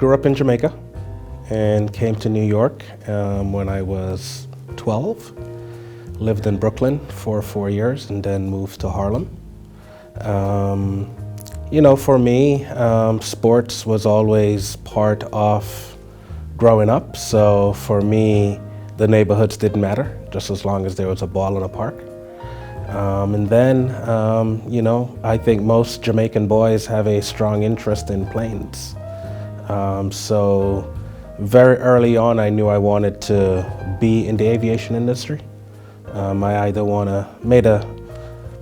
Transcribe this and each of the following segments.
grew up in Jamaica and came to New York when I was 12. Lived in Brooklyn for 4 years and then moved to Harlem. For me, sports was always part of growing up. So for me, the neighborhoods didn't matter, just as long as there was a ball in a park. I think most Jamaican boys have a strong interest in planes. So very early on, I knew I wanted to be in the aviation industry. I either made a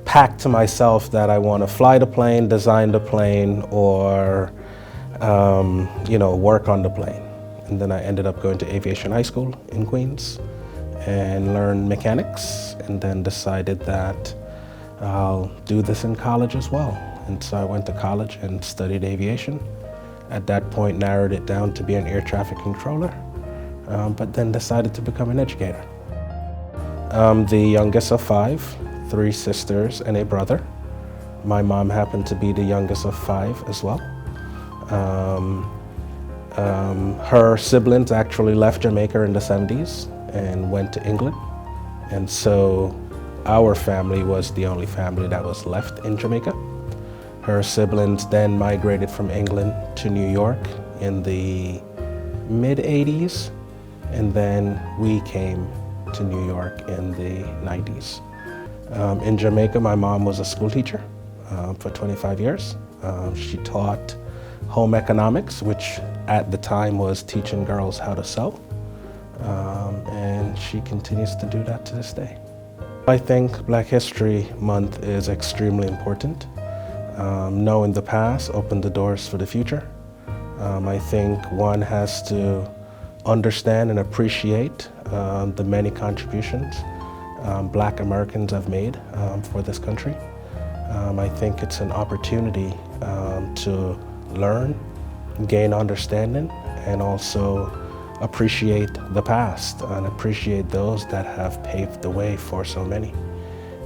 pact to myself that I want to fly the plane, design the plane, or work on the plane. And then I ended up going to aviation high school in Queens and learned mechanics, and then decided that I'll do this in college as well. And so I went to college and studied aviation. At that point, narrowed it down to be an air traffic controller, but then decided to become an educator. I'm the youngest of 5, 3 sisters and a brother. My mom happened to be the youngest of 5 as well. Her siblings actually left Jamaica in the 70s and went to England. And so our family was the only family that was left in Jamaica. Her siblings then migrated from England to New York in the mid-80s, and then we came to New York in the 90s. In Jamaica, my mom was a school teacher for 25 years. She taught home economics, which at the time was teaching girls how to sew. And she continues to do that to this day. I think Black History Month is extremely important. Knowing the past opened the doors for the future. I think one has to understand and appreciate the many contributions Black Americans have made for this country. I think it's an opportunity to learn, gain understanding, and also appreciate the past and appreciate those that have paved the way for so many.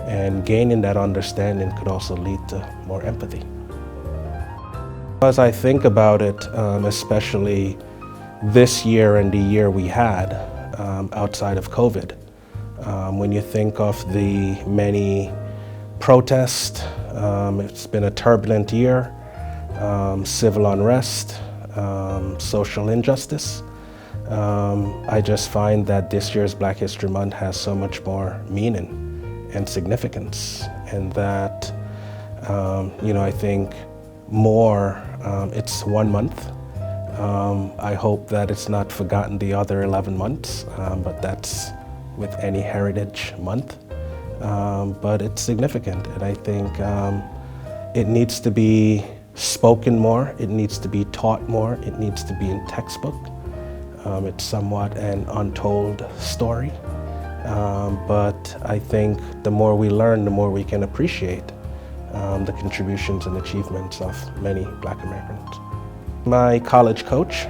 And gaining that understanding could also lead to more empathy. As I think about it, especially this year and the year we had outside of COVID, when you think of the many protests, it's been a turbulent year, civil unrest, social injustice. I just find that this year's Black History Month has so much more meaning and significance, and that, I think more, it's 1 month. I hope that it's not forgotten the other 11 months, but that's with any heritage month. But it's significant, and I think it needs to be spoken more, it needs to be taught more, it needs to be in textbook. It's somewhat an untold story, but I think the more we learn, the more we can appreciate the contributions and achievements of many Black Americans. My college coach,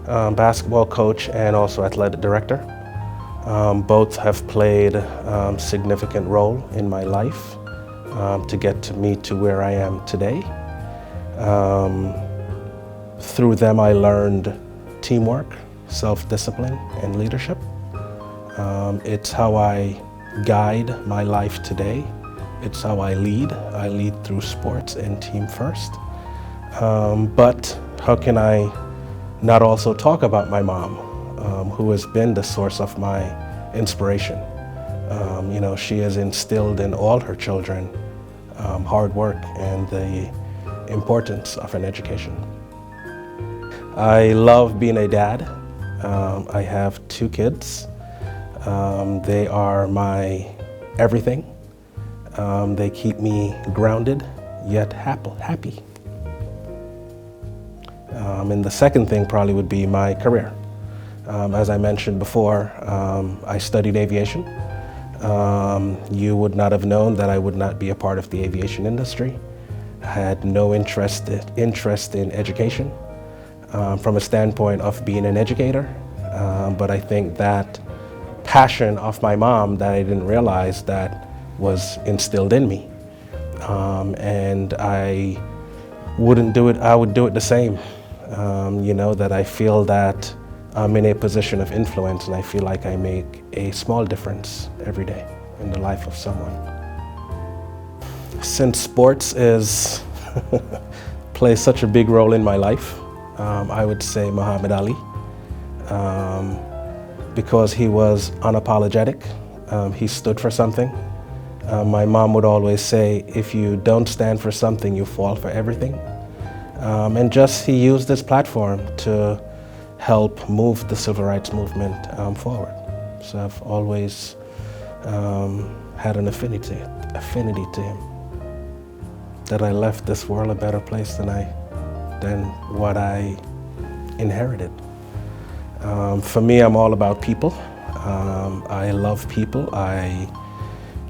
basketball coach, and also athletic director, both have played a significant role in my life to get me to where I am today. Through them, I learned teamwork, self-discipline, and leadership. It's how I guide my life today. It's how I lead. I lead through sports and team first. But how can I not also talk about my mom, who has been the source of my inspiration? She has instilled in all her children hard work and the importance of an education. I love being a dad. I have 2 kids. They are my everything. They keep me grounded, yet happy. And the second thing probably would be my career. As I mentioned before, I studied aviation. You would not have known that I would not be a part of the aviation industry. I had no interest in education from a standpoint of being an educator, but I think that passion of my mom that I didn't realize that was instilled in me. And I wouldn't do it, I would do it the same. That I feel that I'm in a position of influence and I feel like I make a small difference every day in the life of someone. Since sports plays such a big role in my life, I would say Muhammad Ali, because he was unapologetic. He stood for something. My mom would always say, if you don't stand for something, you fall for everything. He used this platform to help move the civil rights movement forward. So I've always had an affinity to him. That I left this world a better place than what I inherited. For me, I'm all about people. I love people. I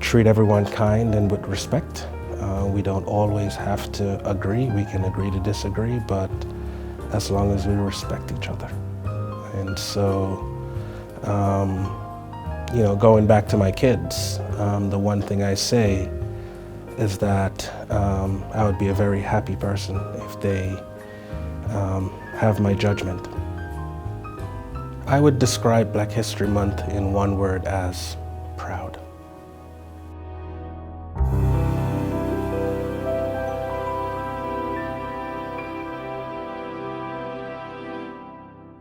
treat everyone kind and with respect. We don't always have to agree. We can agree to disagree, but as long as we respect each other. And so, going back to my kids, the one thing I say is that I would be a very happy person if they have my judgment. I would describe Black History Month in one word as